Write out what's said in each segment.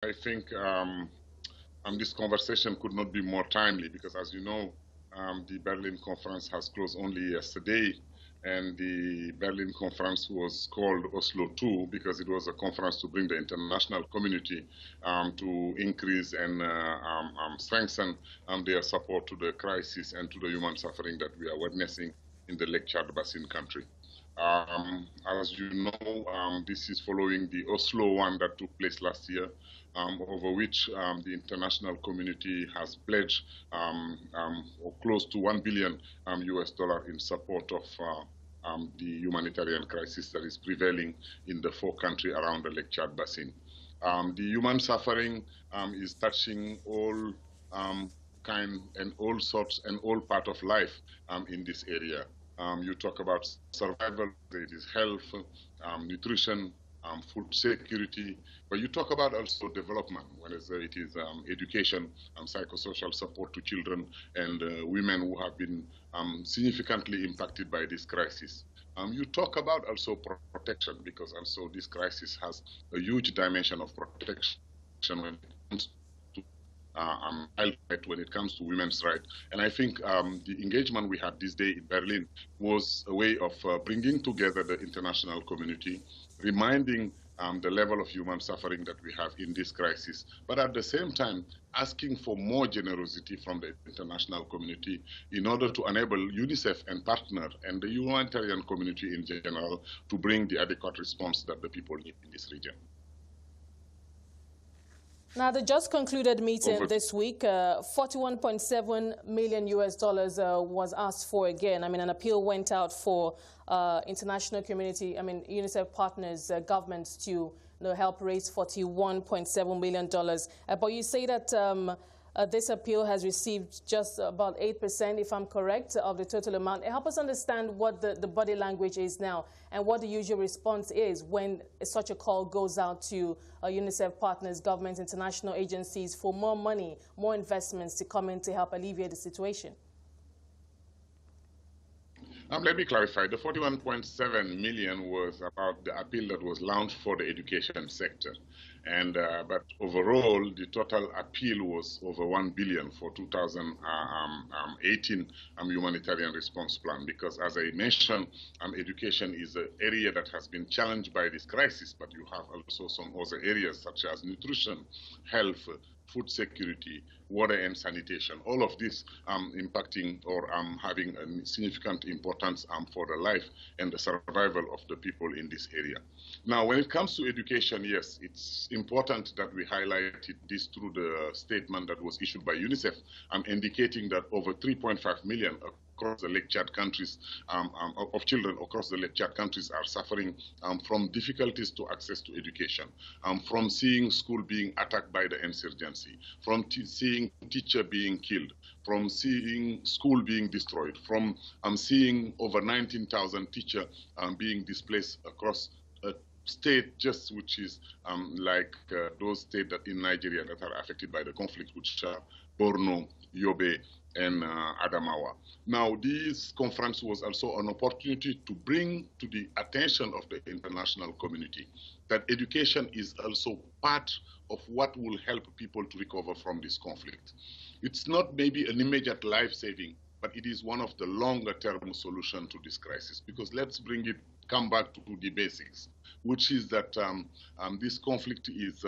I think this conversation could not be more timely because, as you know, the Berlin conference has closed only yesterday, and the Berlin conference was called Oslo II because it was a conference to bring the international community to increase and strengthen their support to the crisis and to the human suffering that we are witnessing in the Lake Chad Basin country. As you know, this is following the Oslo one that took place last year, over which the international community has pledged or close to $1 billion US in support of the humanitarian crisis that is prevailing in the four countries around the Lake Chad Basin. The human suffering is touching all kind and all sorts and all part of life in this area. You talk about survival, it is health, nutrition, food security, but you talk about also development, whether it is education, psychosocial support to children and women who have been significantly impacted by this crisis. You talk about also protection, because also this crisis has a huge dimension of protection when it comes to when it comes to women's rights. And I think the engagement we had this day in Berlin was a way of bringing together the international community, reminding the level of human suffering that we have in this crisis, but at the same time asking for more generosity from the international community in order to enable UNICEF and partner and the humanitarian community in general to bring the adequate response that the people need in this region. Now, the just concluded meeting this week, $41.7 million US was asked for again. I mean, an appeal went out for international community, UNICEF partners, governments to help raise $41.7 million. But you say that this appeal has received just about 8%, if I'm correct, of the total amount. Help us understand what the body language is now and what the usual response is when such a call goes out to UNICEF partners, governments, international agencies for more money, more investments to come in to help alleviate the situation. Let me clarify. The 41.7 million was about the appeal that was launched for the education sector. And but overall, the total appeal was over 1 billion for 2018 humanitarian response plan. Because as I mentioned, education is an area that has been challenged by this crisis, but you have also some other areas such as nutrition, health, food security, water and sanitation, all of this impacting or having a significant importance for the life and the survival of the people in this area. Now, when it comes to education, yes, it's important that we highlighted this through the statement that was issued by UNICEF, indicating that over 3.5 million across the Lake Chad countries, of children across the Lake Chad countries are suffering from difficulties to access to education, from seeing school being attacked by the insurgency, from seeing teacher being killed, from seeing school being destroyed, from seeing over 19,000 teachers being displaced across a state just which is like those states that in Nigeria that are affected by the conflict, which are Borno, Yobe, and Adamawa. Now, this conference was also an opportunity to bring to the attention of the international community that education is also part of what will help people to recover from this conflict. It's not maybe an immediate life-saving, but it is one of the longer-term solutions to this crisis. Because let's come back to the basics, which is that this conflict is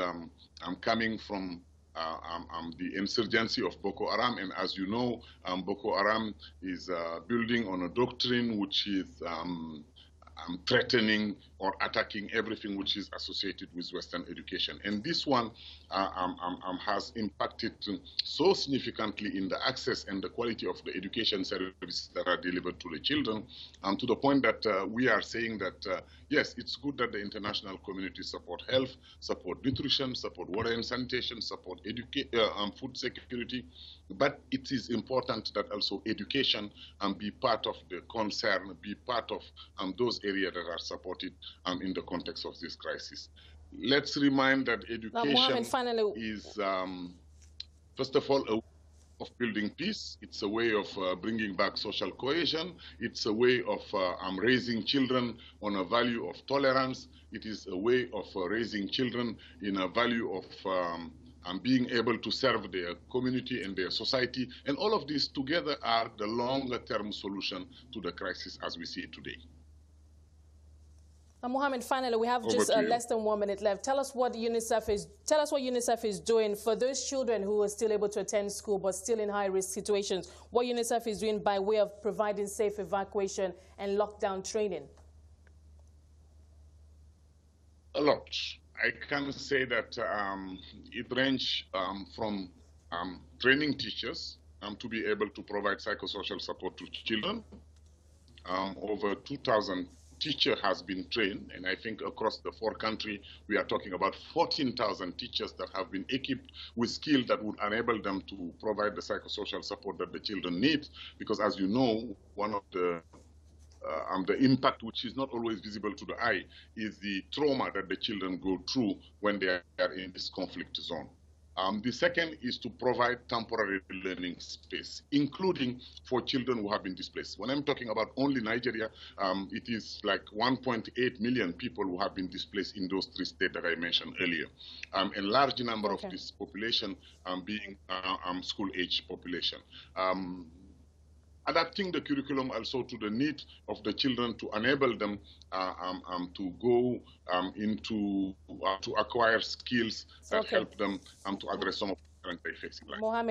coming from the insurgency of Boko Haram. And as you know, Boko Haram is building on a doctrine which is threatening or attacking everything which is associated with Western education. And this one has impacted so significantly in the access and the quality of the education services that are delivered to the children, to the point that we are saying that, yes, it's good that the international community support health, support nutrition, support water and sanitation, support food security, but it is important that also education be part of the concern, be part of those areas that are supported in the context of this crisis. Let's remind that education is, first of all, of building peace. It's a way of bringing back social cohesion. It's a way of raising children on a value of tolerance. It is a way of raising children in a value of being able to serve their community and their society. And all of these together are the longer-term solution to the crisis as we see it today. Mohammed, finally, we have just less than 1 minute left. Tell us what UNICEF is doing for those children who are still able to attend school but still in high-risk situations. What UNICEF is doing by way of providing safe evacuation and lockdown training. A lot. I can say that it ranges from training teachers to be able to provide psychosocial support to children. Over 2,000 teachers has been trained, and I think across the 4 countries, we are talking about 14,000 teachers that have been equipped with skills that would enable them to provide the psychosocial support that the children need. Because as you know, one of the impact, which is not always visible to the eye, is the trauma that the children go through when they are in this conflict zone. The second is to provide temporary learning space, including for children who have been displaced. When I'm talking about only Nigeria, it is like 1.8 million people who have been displaced in those 3 states that I mentioned earlier. A large number of this population being school-age population. Adapting the curriculum also to the need of the children to enable them to go to acquire skills that help them to address some of the current facing life. Mohammed.